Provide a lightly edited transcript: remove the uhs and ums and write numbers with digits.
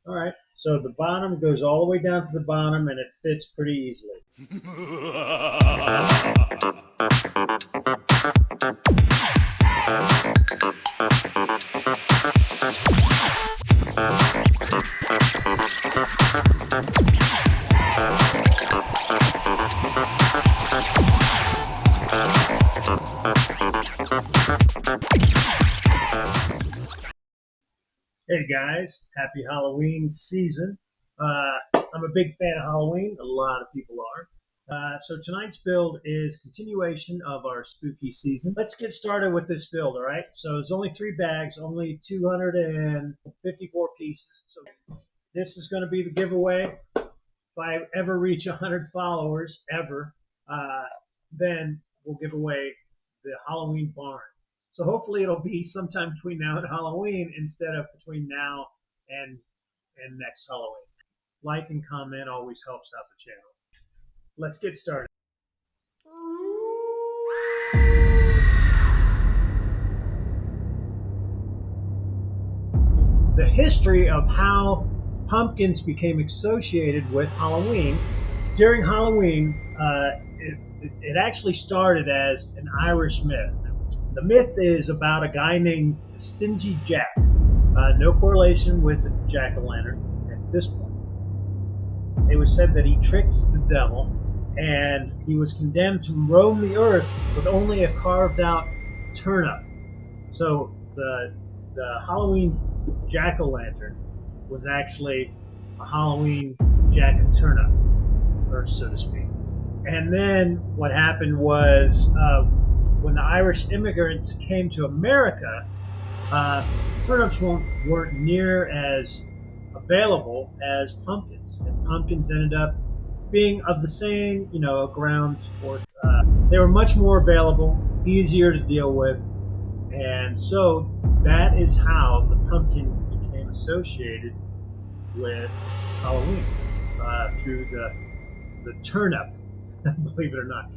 All right. So the bottom goes all the way down to the bottom, and it fits pretty easily. Hey guys, happy Halloween season. I'm a big fan of Halloween. A lot of people are. So tonight's build is continuation of our spooky season. Let's get started with this build, all right? So it's only 3 bags, only 254 pieces. So this is going to be the giveaway. If I ever reach 100 followers, ever, then we'll give away the Halloween barn. So hopefully it'll be sometime between now and Halloween instead of between now and next Halloween. Like and comment always helps out the channel. Let's get started. The history of how pumpkins became associated with Halloween. During Halloween, it actually started as an Irish myth. The myth is about a guy named Stingy Jack. No correlation with the jack-o'-lantern at this point. It was said that he tricked the devil, and he was condemned to roam the earth with only a carved-out turnip. So the Halloween jack-o'-lantern was actually a Halloween jack-o'-turnip, or so to speak. And then what happened was when the Irish immigrants came to America, turnips weren't near as available as pumpkins, and pumpkins ended up being of the same, ground sport. They were much more available, easier to deal with, and so that is how the pumpkin became associated with Halloween through the turnip, believe it or not.